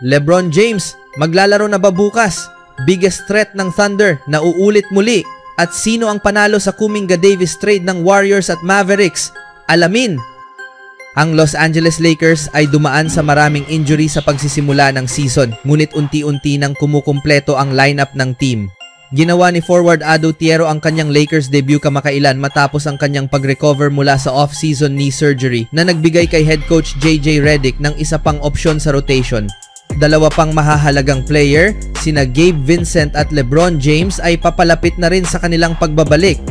LeBron James, maglalaro na ba bukas? Biggest threat ng Thunder, nauulit muli. At sino ang panalo sa Kuminga Davis trade ng Warriors at Mavericks? Alamin! Ang Los Angeles Lakers ay dumaan sa maraming injury sa pagsisimula ng season, ngunit unti-unti nang kumukumpleto ang lineup ng team. Ginawa ni forward Ado Tiero ang kanyang Lakers debut kamakailan matapos ang kanyang pag-recover mula sa off-season knee surgery na nagbigay kay head coach JJ Redick ng isa pang opsyon sa rotation. Dalawa pang mahahalagang player, sina Gabe Vincent at LeBron James ay papalapit na rin sa kanilang pagbabalik.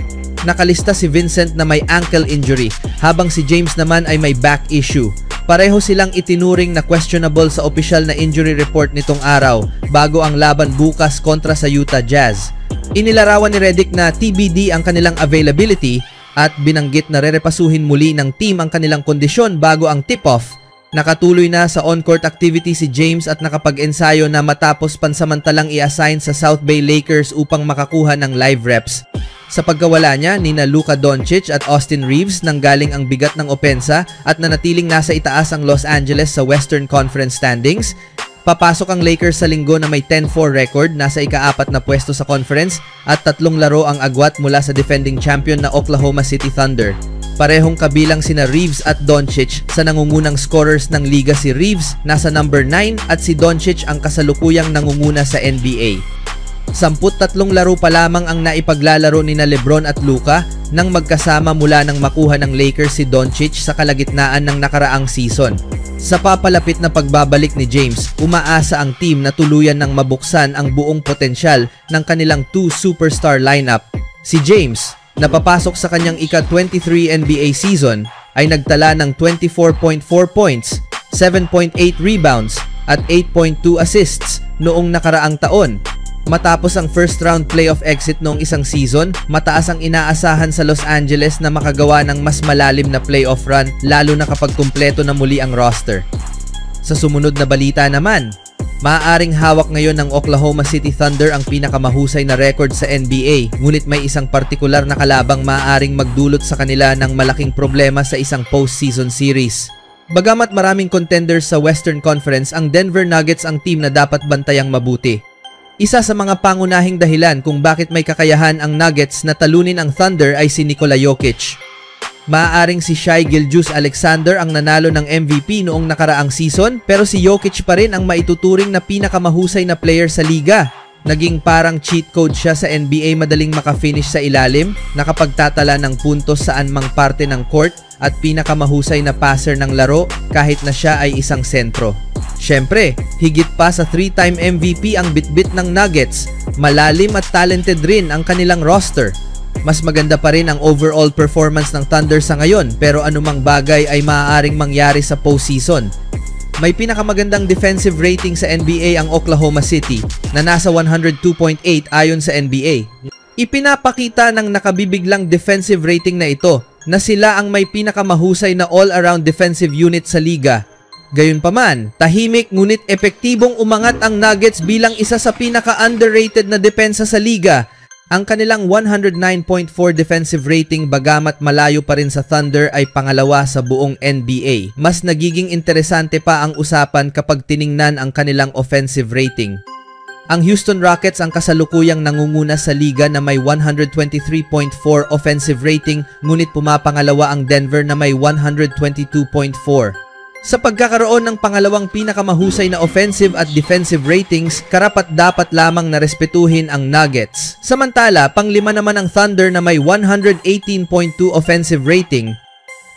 Nakalista si Vincent na may ankle injury, habang si James naman ay may back issue. Pareho silang itinuring na questionable sa opisyal na injury report nitong araw, bago ang laban bukas kontra sa Utah Jazz. Inilarawan ni Redick na TBD ang kanilang availability at binanggit na rerepasuhin muli ng team ang kanilang kondisyon bago ang tip-off. Nakatuloy na sa on-court activity si James at nakapag-ensayo na matapos pansamantalang i-assign sa South Bay Lakers upang makakuha ng live reps. Sa pagkawala niya, nina Luka Doncic at Austin Reeves nanggaling ang bigat ng opensa at nanatiling nasa itaas ang Los Angeles sa Western Conference standings. Papasok ang Lakers sa linggo na may 10-4 record, nasa ika-4 na pwesto sa conference at 3 laro ang agwat mula sa defending champion na Oklahoma City Thunder. Parehong kabilang sina Reeves at Doncic sa nangungunang scorers ng liga. Si Reeves nasa number 9 at si Doncic ang kasalukuyang nangunguna sa NBA. 13 laro pa lamang ang naipaglalaro ni na LeBron at Luka nang magkasama mula nang makuha ng Lakers si Doncic sa kalagitnaan ng nakaraang season. Sa papalapit na pagbabalik ni James, umaasa ang team na tuluyan ng mabuksan ang buong potensyal ng kanilang 2 superstar lineup. Si James, na papasok sa kanyang ika-23 NBA season, ay nagtala ng 24.4 points, 7.8 rebounds at 8.2 assists noong nakaraang taon. Matapos ang first round playoff exit noong isang season, mataas ang inaasahan sa Los Angeles na makagawa ng mas malalim na playoff run, lalo na kapag kumpleto na muli ang roster. Sa sumunod na balita naman, maaaring hawak ngayon ng Oklahoma City Thunder ang pinakamahusay na record sa NBA, ngunit may isang partikular na kalabang maaaring magdulot sa kanila ng malaking problema sa isang postseason series. Bagamat maraming contenders sa Western Conference, ang Denver Nuggets ang team na dapat bantayang mabuti. Isa sa mga pangunahing dahilan kung bakit may kakayahan ang Nuggets na talunin ang Thunder ay si Nikola Jokic. Maaaring si Shai Gilgeous-Alexander ang nanalo ng MVP noong nakaraang season, pero si Jokic pa rin ang maituturing na pinakamahusay na player sa liga. Naging parang cheat code siya sa NBA, madaling makafinish sa ilalim, nakapagtatala ng puntos saan mang parte ng court at pinakamahusay na passer ng laro kahit na siya ay isang sentro. Siyempre, higit pa sa 3-time MVP ang bitbit ng Nuggets, malalim at talented rin ang kanilang roster. Mas maganda pa rin ang overall performance ng Thunder sa ngayon, pero anumang bagay ay maaaring mangyari sa postseason. May pinakamagandang defensive rating sa NBA ang Oklahoma City na nasa 102.8 ayon sa NBA. Ipinapakita ng nakabibiglang defensive rating na ito na sila ang may pinakamahusay na all-around defensive unit sa liga. Gayunpaman, tahimik ngunit epektibong umangat ang Nuggets bilang isa sa pinaka-underrated na depensa sa liga. Ang kanilang 109.4 defensive rating, bagamat malayo pa rin sa Thunder, ay pangalawa sa buong NBA. Mas nagiging interesante pa ang usapan kapag tiningnan ang kanilang offensive rating. Ang Houston Rockets ang kasalukuyang nangunguna sa liga na may 123.4 offensive rating, ngunit pumapangalawa ang Denver na may 122.4. Sa pagkakaroon ng pangalawang pinakamahusay na offensive at defensive ratings, karapat-dapat lamang na respetuhin ang Nuggets. Samantala, panglima naman ang Thunder na may 118.2 offensive rating.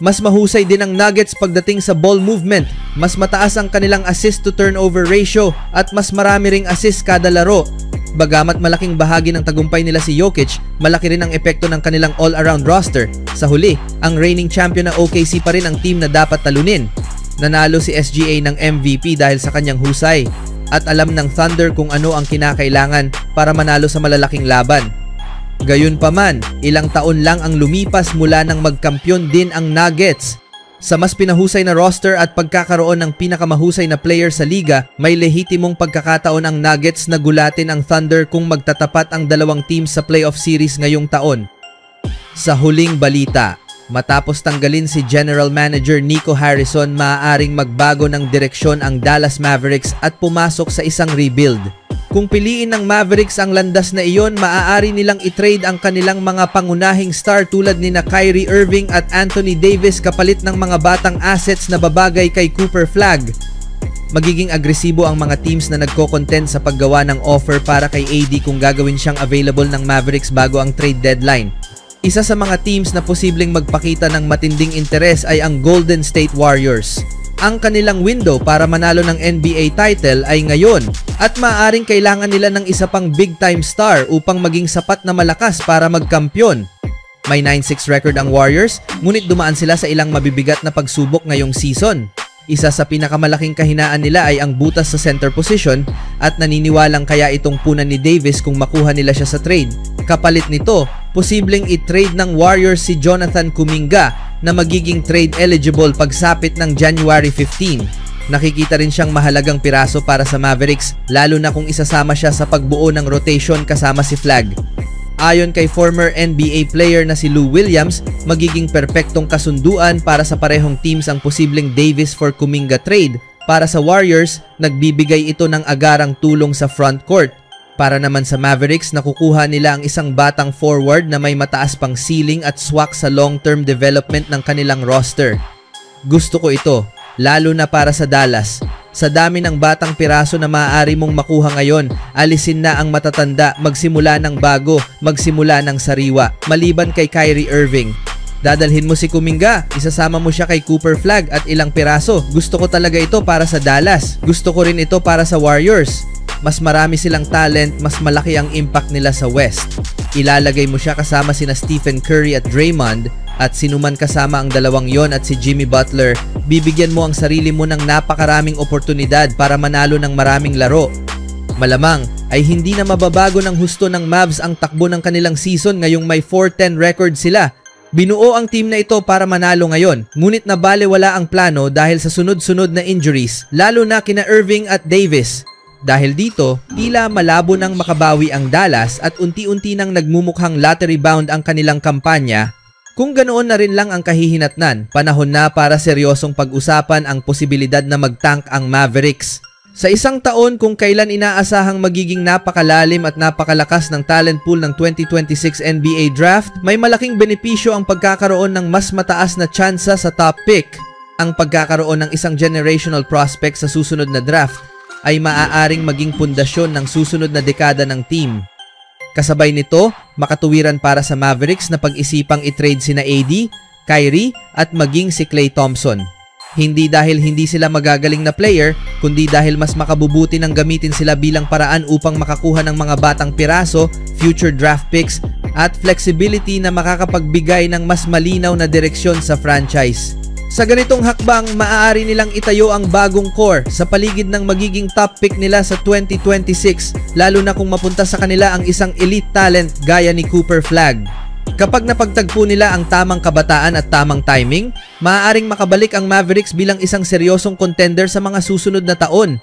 Mas mahusay din ang Nuggets pagdating sa ball movement, mas mataas ang kanilang assist to turnover ratio at mas marami ring assist kada laro. Bagamat malaking bahagi ng tagumpay nila si Jokic, malaki rin ang epekto ng kanilang all-around roster. Sa huli, ang reigning champion na OKC pa rin ang team na dapat talunin. Nanalo si SGA ng MVP dahil sa kanyang husay at alam ng Thunder kung ano ang kinakailangan para manalo sa malalaking laban. Gayunpaman, ilang taon lang ang lumipas mula nang magkampiyon din ang Nuggets. Sa mas pinahusay na roster at pagkakaroon ng pinakamahusay na player sa liga, may lehitimong pagkakataon ang Nuggets na gulatin ang Thunder kung magtatapat ang dalawang teams sa playoff series ngayong taon. Sa huling balita, Matapos tanggalin si General Manager Nico Harrison, maaaring magbago ng direksyon ang Dallas Mavericks at pumasok sa isang rebuild. Kung piliin ng Mavericks ang landas na iyon, maaari nilang i-trade ang kanilang mga pangunahing star tulad ni Kyrie Irving at Anthony Davis kapalit ng mga batang assets na babagay kay Cooper Flagg. Magiging agresibo ang mga teams na nagko-content sa paggawa ng offer para kay AD kung gagawin siyang available ng Mavericks bago ang trade deadline. Isa sa mga teams na posibleng magpakita ng matinding interes ay ang Golden State Warriors. Ang kanilang window para manalo ng NBA title ay ngayon at maaaring kailangan nila ng isa pang big-time star upang maging sapat na malakas para magkampiyon. May 9-6 record ang Warriors, ngunit dumaan sila sa ilang mabibigat na pagsubok ngayong season. Isa sa pinakamalaking kahinaan nila ay ang butas sa center position at naniniwalang kaya itong punan ni Davis kung makuha nila siya sa trade. Kapalit nito, posibleng i-trade ng Warriors si Jonathan Kuminga na magiging trade eligible pagsapit ng January 15. Nakikita rin siyang mahalagang piraso para sa Mavericks, lalo na kung isasama siya sa pagbuo ng rotation kasama si Flagg. Ayon kay former NBA player na si Lou Williams, magiging perpektong kasunduan para sa parehong teams ang posibleng Davis for Kuminga trade. Para sa Warriors, nagbibigay ito ng agarang tulong sa front court. Para naman sa Mavericks, nakukuha nila ang isang batang forward na may mataas pang ceiling at swak sa long-term development ng kanilang roster. Gusto ko ito, lalo na para sa Dallas. Sa dami ng batang piraso na maaari mong makuha ngayon, alisin na ang matatanda, magsimula ng bago, magsimula ng sariwa, maliban kay Kyrie Irving. Dadalhin mo si Kuminga, isasama mo siya kay Cooper Flagg at ilang piraso. Gusto ko talaga ito para sa Dallas. Gusto ko rin ito para sa Warriors. Mas marami silang talent, mas malaki ang impact nila sa West. Ilalagay mo siya kasama sina Stephen Curry at Draymond, at sinuman kasama ang dalawang yon at si Jimmy Butler, bibigyan mo ang sarili mo ng napakaraming oportunidad para manalo ng maraming laro. Malamang ay hindi na mababago ng husto ng Mavs ang takbo ng kanilang season ngayong may 4-10 record sila. Binuo ang team na ito para manalo ngayon, ngunit nabalewala ang plano dahil sa sunod-sunod na injuries, lalo na kina Irving at Davis. Dahil dito, tila malabo nang makabawi ang Dallas at unti-unti nang nagmumukhang lottery bound ang kanilang kampanya. Kung ganoon na rin lang ang kahihinatnan, panahon na para seryosong pag-usapan ang posibilidad na mag-tank ang Mavericks. Sa isang taon kung kailan inaasahang magiging napakalalim at napakalakas ng talent pool ng 2026 NBA Draft, may malaking benepisyo ang pagkakaroon ng mas mataas na tsansa sa top pick. Ang pagkakaroon ng isang generational prospect sa susunod na draft ay maaaring maging pundasyon ng susunod na dekada ng team. Kasabay nito, makatuwiran para sa Mavericks na pag-isipang i-trade sina AD, Kyrie at maging si Klay Thompson. Hindi dahil hindi sila magagaling na player, kundi dahil mas makabubuti ng gamitin sila bilang paraan upang makakuha ng mga batang piraso, future draft picks at flexibility na makakapagbigay ng mas malinaw na direksyon sa franchise. Sa ganitong hakbang, maaari nilang itayo ang bagong core sa paligid ng magiging top pick nila sa 2026, lalo na kung mapunta sa kanila ang isang elite talent gaya ni Cooper Flagg. Kapag napagtagpo nila ang tamang kabataan at tamang timing, maaaring makabalik ang Mavericks bilang isang seryosong contender sa mga susunod na taon.